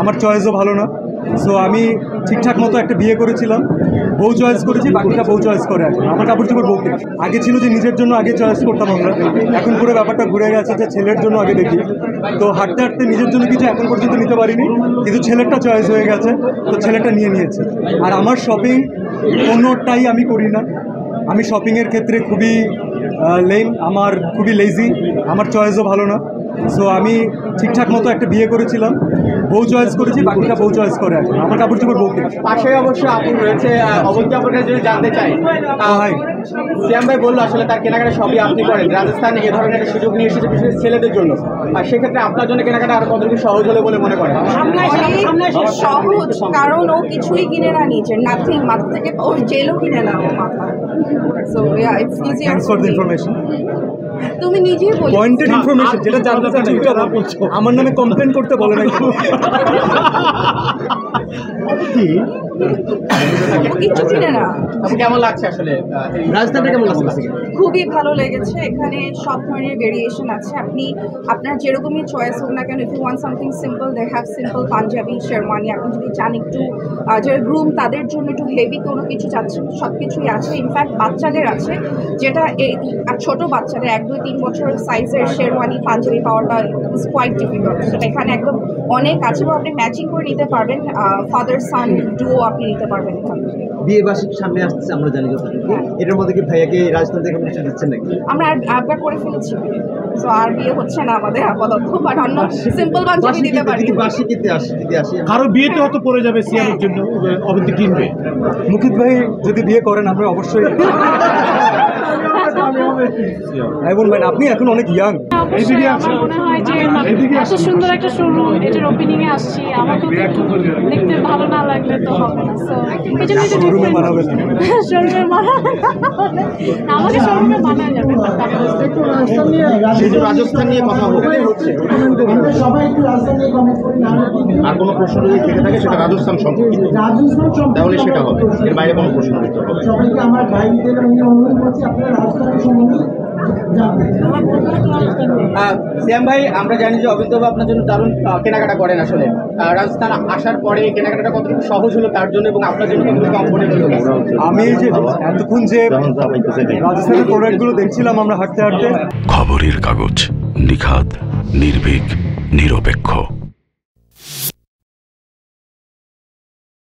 আমার চয়েসও ভালো না। সো আমি ঠিকঠাক মতো একটা বিয়ে করেছিলাম, বউ চয়েস করেছি, বাকিটা বউ চয়েস করে। এখন আমার কাপড় চোপড় বউকে। আগে ছিল যে নিজের জন্য আগে চয়েস করতাম আমরা, এখন পুরো ব্যাপারটা ঘুরে গেছে যে ছেলের জন্য আগে দেখি। তো হাঁটতে হাঁটতে নিজের জন্য কিছু এখন পর্যন্ত নিতে পারিনি, কিন্তু ছেলেরটা চয়েস হয়ে গেছে, তো ছেলেটা নিয়ে নিয়েছে। আর আমার শপিং কোনোটাই আমি করি না। আমি শপিংয়ের ক্ষেত্রে খুবই লেম, আমার খুবই লেজি, আমার চয়েসও ভালো না। সো আমি ঠিকঠাক মতো একটা বিয়ে করেছিলাম, বউ চয়েস করেছি, বাকিটা বউ চয়েস করে। এখন আমার কাপড় চোপড় বউকে। পাশে অবশ্য আপু রয়েছে, অবন্ত আপনার যদি জানতে চাই, ভাই সিয়াম ভাই বললো আসলে তার কেনাকাটা সবই আপনি করেন। রাজস্থানে এ ধরনের একটা সুযোগ নিয়ে এসেছে বিশেষ ছেলেদের জন্য, আর সেক্ষেত্রে আপনার জন্য কেনাকাটা আরো কতটুকু সহজ হলে বলে মনে করেন? অনেক সহজ, কারণ ও কিছুই কিনে না নিজের, নাথিং, মাথা থেকে ওর জেলও কিনে না ও মাথা। So yeah, it's easier thanks for the information. তুমি নিজেই বলো পয়েন্টেড ইনফরমেশন যেটা জানতে চাচ্ছি ওইটা বলছো, আমার নামে কমপ্লেন করতে বলে না। কিছু কিনে না। আপু কেমন লাগছে আসলে রাজস্থানটা কেমন লাগছে? খুবই ভালো লেগেছে। এখানে সব ধরনের ভেরিয়েশন আছে, আপনি আপনার যেরকমই চয়েস হোক না কেন, if you want something simple, they have simple panjabi, sherwani. আপনি যদি চান একটু যারা গ্রুম তাদের জন্য একটু হেভি কোনো কিছু চাচ্ছেন, সব কিছুই আছে। ইনফ্যাক্ট বাচ্চাদের আছে, যেটা এই ছোটো বাচ্চাদের 1, 2, 3 বছর সাইজের শেরওয়ানি পাঞ্জাবি পাওয়াটা ইজ কোয়াইট ডিফিকাল্ট। সেটা এখানে একদম অনেক আছে, এবং আপনি ম্যাচিং করে নিতে পারবেন। ফাদার সান ডুও আপনি নিতে পারবেন এখান থেকে। বিয়ে বার্ষিক সামনে আসছে, আমরা জানি যতটুকু। এটার মধ্যে কি ভাইয়াকে রাজস্থান থেকে কিছু দিচ্ছেন নাকি? আমরা একবার করে ফেলেছি, তো আর বিয়ে হচ্ছে না আমাদের আপাতত, বাট অন্য সিম্পল পাঞ্জাবি দিতে পারি। বার্ষিকীতে আসি কারো বিয়েতে হয়তো পড়ে যাবে সিয়ামের জন্য, অবন্তি কিনবে। মুকিত ভাই যদি বিয়ে করেন আমরা অবশ্যই। বলুন ভাই, আপনি এখন অনেক ইয়াং। অবশ্যই আমার মনে হয় যে এত সুন্দর একটা শোরুম, এটার ওপেনিং এ আসছি, আমাকেও তো একটু দেখতে ভালো না লাগলে তো হবে না। সো এই জন্য শোরুমে মানাবে না, শোরুমে মানাবে না, আমাকে শোরুমে মানায় যাবে না। রাজস্থান নিয়ে কথা হচ্ছে, আর কোনো প্রশ্ন যদি থেকে থাকে সেটা রাজস্থান সম্পর্কিত, তাহলে সেটা হবে, এর বাইরে কোনো প্রশ্ন করতে হবে। সবাইকে আমার ভাইদের আমি অনুরোধ করছি আপনারা রাজস্থানের সম্বন্ধে সিয়াম ভাই, আমরা জানি যে অবিন্দব আপনার জন্য দারুণ কেনাকাটা করেন। আসলে রাজস্থান আসার পরে কেনাকাটাটা কতটুকু সহজ হলো তার জন্য, এবং আপনার জন্য কতটুকু কমফোর্টেবল হলো? আমি যে এতক্ষণ যে রাজস্থানের প্রোডাক্টগুলো দেখছিলাম আমরা হাঁটতে হাঁটতে। খবরের কাগজ, নিখাদ, নির্ভীক, নিরপেক্ষ।